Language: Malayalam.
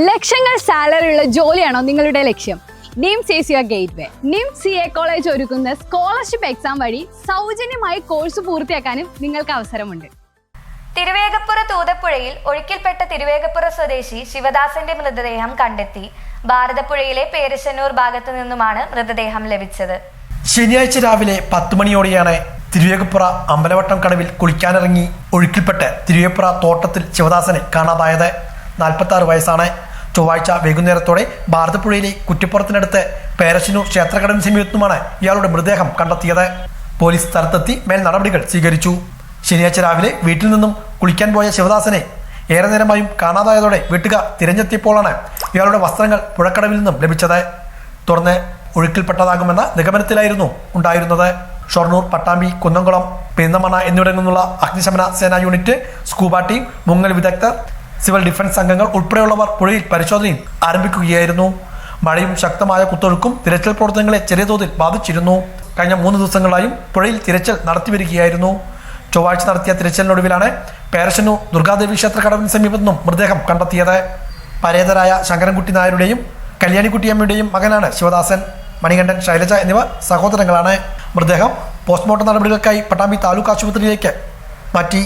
ലക്ഷങ്ങൾ സാലറിയുള്ള ജോലിയാണോ നിങ്ങളുടെ ലക്ഷ്യം? Nims is your gateway. Nims CA college ഒരുക്കുന്ന സ്കോളർഷിപ്പ് എക്സാം വഴി സൗജന്യമായി കോഴ്സ് പൂർത്തിയാക്കാനും നിങ്ങൾക്ക് അവസരമുണ്ട്. തിരുവേഗപ്പുറ തൂതപ്പുഴയിൽ ഒഴുക്കിൽപ്പെട്ട തിരുവേഗപ്പുറ സ്വദേശി ശിവദാസന്റെ മൃതദേഹം കണ്ടെത്തി. ഭാരതപ്പുഴയിലെ പേരശ്ശന്നൂർ ഭാഗത്തു നിന്നുമാണ് മൃതദേഹം ലഭിച്ചത്. ശനിയാഴ്ച രാവിലെ 10 മണിയോടെയാണ് തിരുവേഗപ്പുറ അമ്പലവട്ടം കടവിൽ കുളിക്കാനിറങ്ങി ഒഴുക്കിൽപ്പെട്ട് തിരുവേഗപ്പുറ തോട്ടത്തിൽ ശിവദാസനെ കാണാതായത്. 46 വയസ്സാണ്. ചൊവ്വാഴ്ച വൈകുന്നേരത്തോടെ ഭാരതപ്പുഴയിലെ കുറ്റിപ്പുറത്തിനടുത്ത് പേരശ്ശന്നൂർ ക്ഷേത്രക്കടവിന് സമീപത്തുമാണ് ഇയാളുടെ മൃതദേഹം കണ്ടെത്തിയത്. പോലീസ് സ്ഥലത്തെത്തി മേൽ നടപടികൾ സ്വീകരിച്ചു. ശനിയാഴ്ച രാവിലെ വീട്ടിൽ നിന്നും കുളിക്കാൻ പോയ ശിവദാസനെ ഏറെ നേരമായും കാണാതായതോടെ വീട്ടുകാർ തിരഞ്ഞെത്തിയപ്പോഴാണ് ഇയാളുടെ വസ്ത്രങ്ങൾ പുഴക്കടവിൽ നിന്നും ലഭിച്ചത്. തുടർന്ന് ഒഴുക്കിൽപ്പെട്ടതാകുമെന്ന നിഗമനത്തിലായിരുന്നു ഉണ്ടായിരുന്നത്. ഷൊർണൂർ, പട്ടാമ്പി, കുന്നംകുളം, പെരിന്തമണ്ണ എന്നിവിടങ്ങളിൽ നിന്നുള്ള അഗ്നിശമന സേനാ യൂണിറ്റ്, സ്കൂബ ടീം, മുങ്ങൽ വിദഗ്ധർ, സിവിൽ ഡിഫൻസ് അംഗങ്ങൾ ഉൾപ്പെടെയുള്ളവർ പുഴയിൽ പരിശോധനയും ആരംഭിക്കുകയായിരുന്നു. മഴയും ശക്തമായ കുത്തൊഴുക്കും തിരച്ചിൽ പ്രവർത്തനങ്ങളെ ചെറിയ തോതിൽ ബാധിച്ചിരുന്നു. കഴിഞ്ഞ 3 ദിവസങ്ങളായും പുഴയിൽ തിരച്ചിൽ നടത്തിവരികയായിരുന്നു. ചൊവ്വാഴ്ച നടത്തിയ തിരച്ചിലിനൊടുവിലാണ് പേരശ്ശന്നൂർ ദുർഗാദേവി ക്ഷേത്ര കടവിന് സമീപത്തു നിന്നും മൃതദേഹം കണ്ടെത്തിയത്. പരേതരായ ശങ്കരൻകുട്ടി നായരുടെയും കല്യാണിക്കുട്ടിയമ്മയുടെയും മകനാണ് ശിവദാസൻ. മണികണ്ഠൻ, ശൈലജ എന്നിവർ സഹോദരങ്ങളാണ്. മൃതദേഹം പോസ്റ്റ്മോർട്ടം നടപടികൾക്കായി പട്ടാമ്പി താലൂക്ക് ആശുപത്രിയിലേക്ക് മാറ്റി.